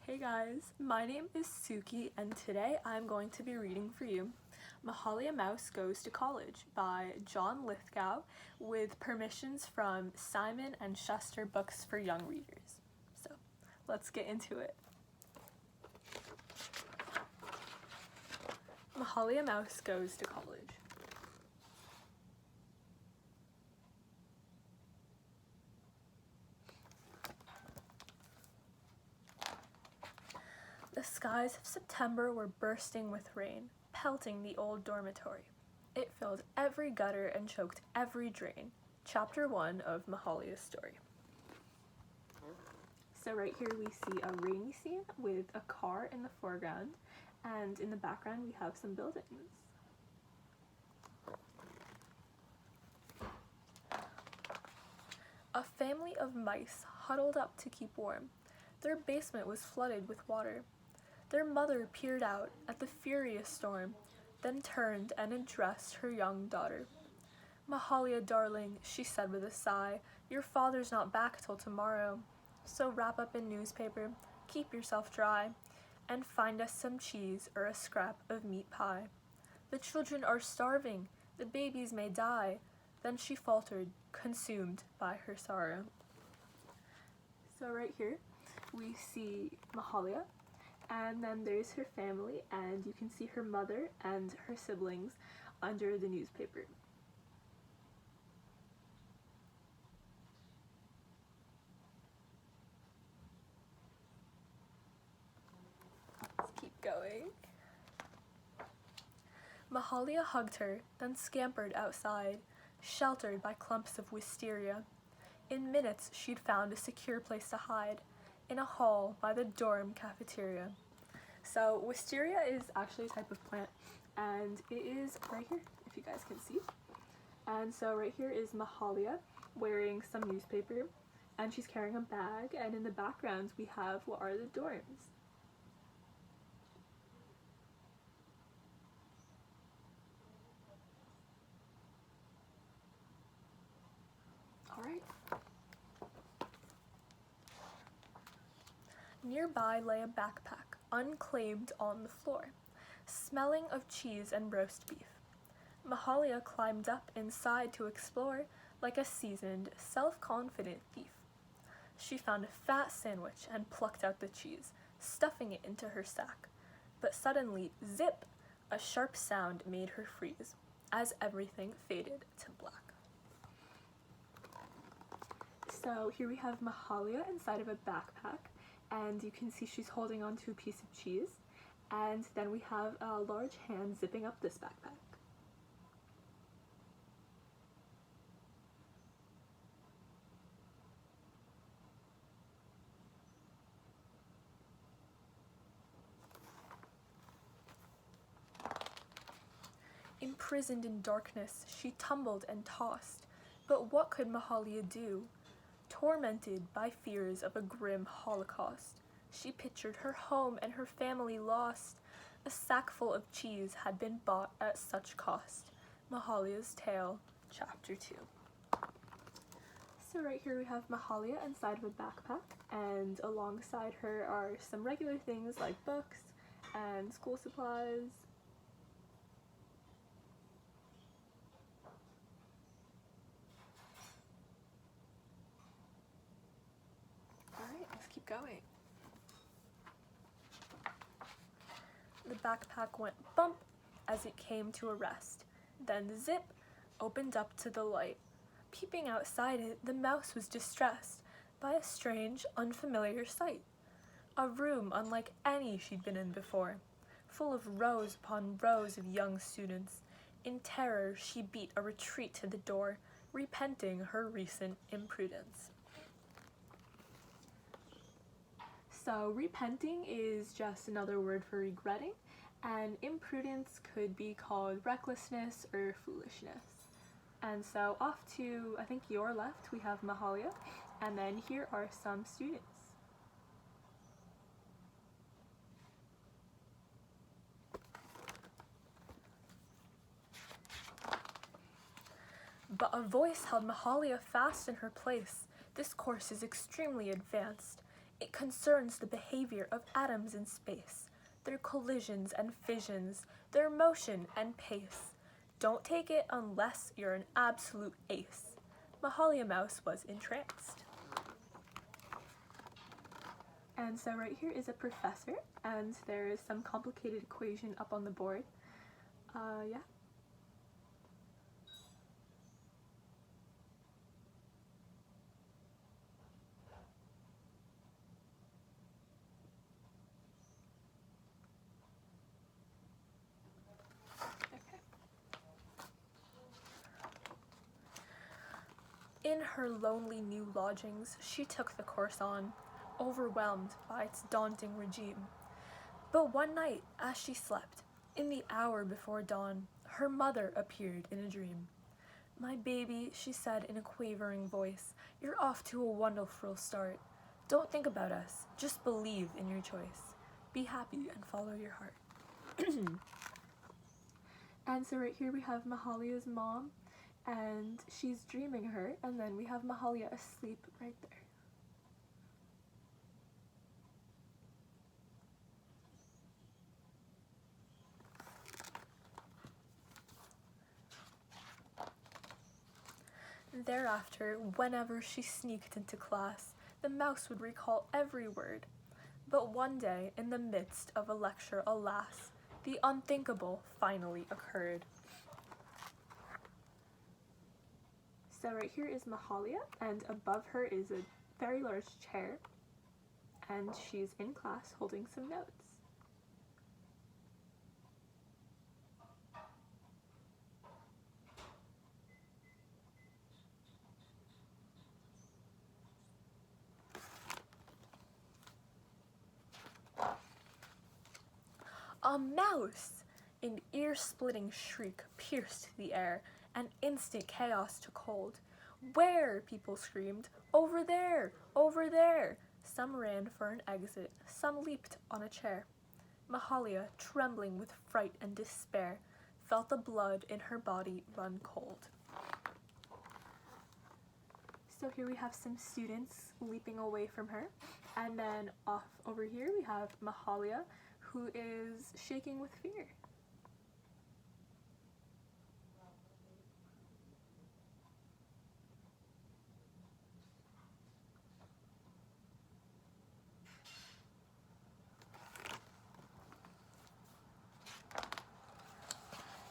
Hey guys, my name is Sukhie and today I'm going to be reading for you Mahalia Mouse Goes to College by John Lithgow with permissions from Simon and Schuster Books for Young Readers. So let's get into it. Mahalia Mouse Goes to College. The skies of September were bursting with rain, pelting the old dormitory. It filled every gutter and choked every drain. Chapter 1 of Mahalia's story. So right here we see a rainy scene with a car in the foreground, and in the background we have some buildings. A family of mice huddled up to keep warm. Their basement was flooded with water. Their mother peered out at the furious storm, then turned and addressed her young daughter. "Mahalia, darling," she said with a sigh, "your father's not back till tomorrow. So wrap up in newspaper, keep yourself dry, and find us some cheese or a scrap of meat pie. The children are starving, the babies may die." Then she faltered, consumed by her sorrow. So right here, we see Mahalia, and then there's her family, and you can see her mother and her siblings under the newspaper. Let's keep going. Mahalia hugged her, then scampered outside, sheltered by clumps of wisteria. In minutes she'd found a secure place to hide, in a hall by the dorm cafeteria. So wisteria is actually a type of plant, and it is right here, if you guys can see. And so right here is Mahalia wearing some newspaper, and she's carrying a bag, and in the background we have what are the dorms. Alright. Nearby lay a backpack, unclaimed on the floor, smelling of cheese and roast beef. Mahalia climbed up inside to explore like a seasoned, self-confident thief. She found a fat sandwich and plucked out the cheese, stuffing it into her sack. But suddenly, zip! A sharp sound made her freeze, as everything faded to black. So here we have Mahalia inside of a backpack, and you can see she's holding onto a piece of cheese, and then we have a large hand zipping up this backpack. Imprisoned in darkness, she tumbled and tossed, but what could Mahalia do? Tormented by fears of a grim holocaust, she pictured her home and her family lost. A sackful of cheese had been bought at such cost. Mahalia's Tale, Chapter 2. So right here we have Mahalia inside of a backpack, and alongside her are some regular things like books and school supplies. Alright, let's keep going. The backpack went bump as it came to a rest. Then zip opened up to the light. Peeping outside it, the mouse was distressed by a strange, unfamiliar sight. A room unlike any she'd been in before, full of rows upon rows of young students. In terror, she beat a retreat to the door, repenting her recent imprudence. So repenting is just another word for regretting, and imprudence could be called recklessness or foolishness. And so off to, I think, your left, we have Mahalia, and then here are some students. But a voice held Mahalia fast in her place. "This course is extremely advanced. It concerns the behavior of atoms in space, their collisions and fissions, their motion and pace. Don't take it unless you're an absolute ace. Mahalia Mouse was entranced. And so right here is a professor, and there is some complicated equation up on the board. Yeah. In her lonely new lodgings, she took the course on, overwhelmed by its daunting regime. But one night, as she slept, in the hour before dawn, her mother appeared in a dream. "My baby," she said in a quavering voice, "you're off to a wonderful start. Don't think about us, just believe in your choice. Be happy and follow your heart." And so right here we have Mahalia's mom, and she's dreaming her, and then we have Mahalia asleep right there. Thereafter, whenever she sneaked into class, the mouse would recall every word. But one day, in the midst of a lecture, alas, the unthinkable finally occurred. So right here is Mahalia, and above her is a very large chair, and she's in class holding some notes. "A mouse!" An ear-splitting shriek pierced the air, and instant chaos took hold. "Where?" people screamed. "Over there! Over there!" Some ran for an exit, some leaped on a chair. Mahalia, trembling with fright and despair, felt the blood in her body run cold. So here we have some students leaping away from her, and then off over here we have Mahalia, who is shaking with fear.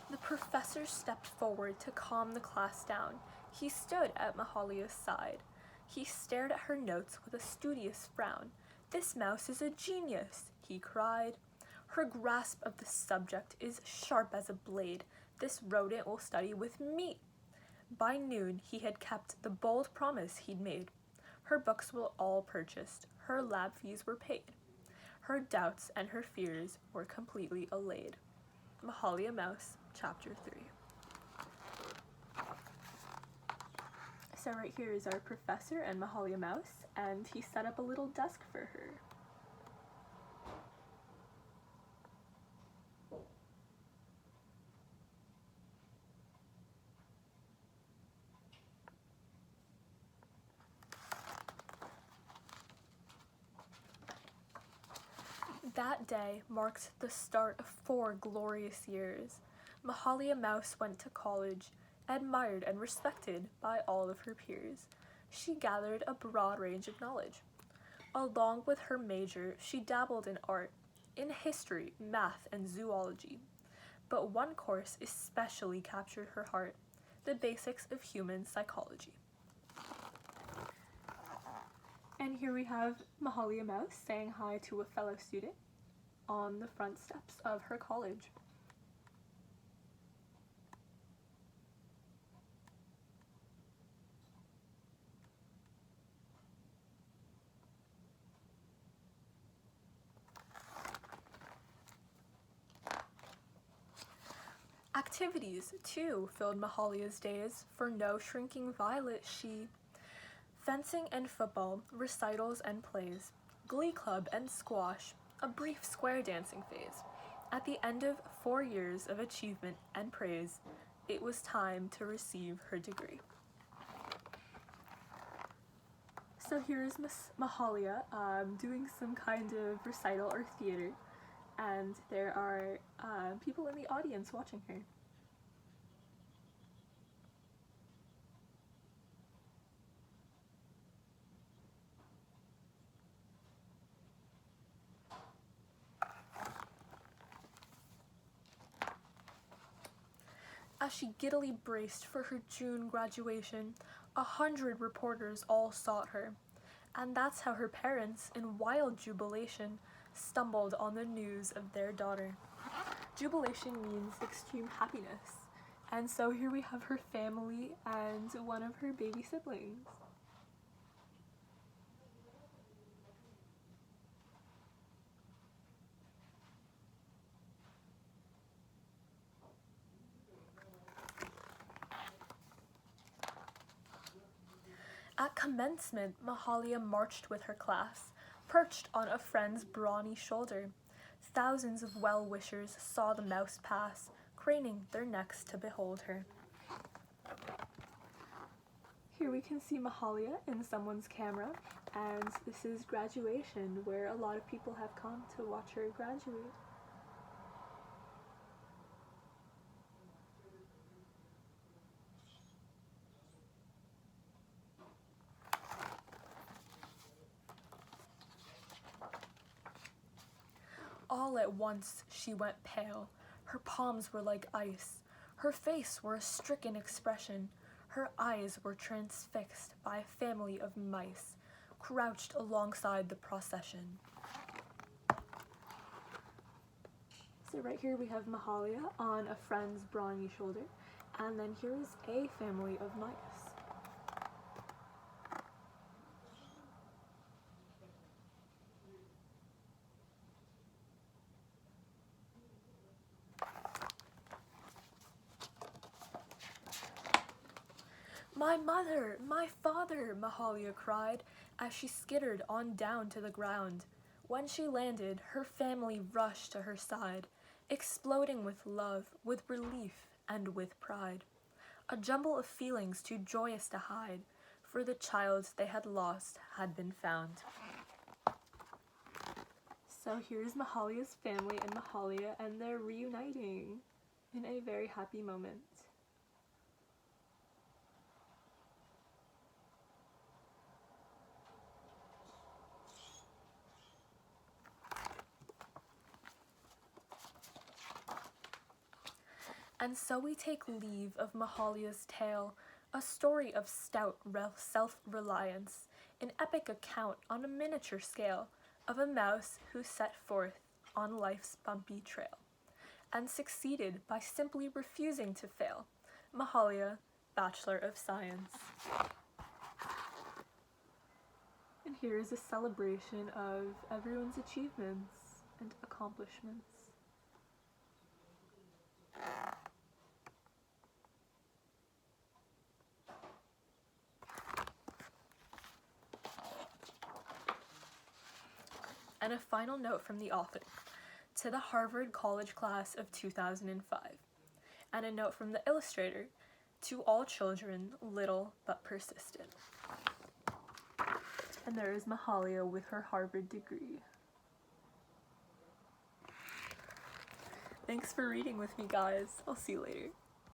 The professor stepped forward to calm the class down. He stood at Mahalia's side. He stared at her notes with a studious frown. "This mouse is a genius," he cried. "Her grasp of the subject is sharp as a blade. This rodent will study with me." By noon, he had kept the bold promise he'd made. Her books were all purchased. Her lab fees were paid. Her doubts and her fears were completely allayed. Mahalia Mouse, Chapter 3. So right here is our professor and Mahalia Mouse, and he set up a little desk for her. That day marked the start of 4 glorious years. Mahalia Mouse went to college, admired and respected by all of her peers. She gathered a broad range of knowledge. Along with her major, she dabbled in art, in history, math, and zoology. But one course especially captured her heart: the basics of human psychology. And here we have Mahalia Mouse saying hi to a fellow student on the front steps of her college. Activities, too, filled Mahalia's days. For no shrinking violet she. Fencing and football, recitals and plays, glee club and squash, a brief square dancing phase. At the end of 4 years of achievement and praise, it was time to receive her degree. So here is Miss Mahalia doing some kind of recital or theater, and there are people in the audience watching her. As she giddily braced for her June graduation, 100 reporters all sought her, and that's how her parents, in wild jubilation, stumbled on the news of their daughter. Jubilation means extreme happiness, and so here we have her family and one of her baby siblings. At commencement, Mahalia marched with her class, perched on a friend's brawny shoulder. Thousands of well-wishers saw the mouse pass, craning their necks to behold her. Here we can see Mahalia in someone's camera, and this is graduation, where a lot of people have come to watch her graduate. All at once she went pale. Her palms were like ice. Her face wore a stricken expression. Her eyes were transfixed by a family of mice, crouched alongside the procession. So right here we have Mahalia on a friend's brawny shoulder, and then here is a family of mice. "My mother! My father!" Mahalia cried as she skittered on down to the ground. When she landed, her family rushed to her side, exploding with love, with relief, and with pride. A jumble of feelings too joyous to hide, for the child they had lost had been found. So here's Mahalia's family and Mahalia, and they're reuniting in a very happy moment. And so we take leave of Mahalia's tale, a story of stout self-reliance, an epic account on a miniature scale of a mouse who set forth on life's bumpy trail, and succeeded by simply refusing to fail. Mahalia, Bachelor of Science. And here is a celebration of everyone's achievements and accomplishments. And a final note from the author to the Harvard College class of 2005, and a note from the illustrator to all children, little but persistent. And there is Mahalia with her Harvard degree. Thanks for reading with me, guys. I'll see you later.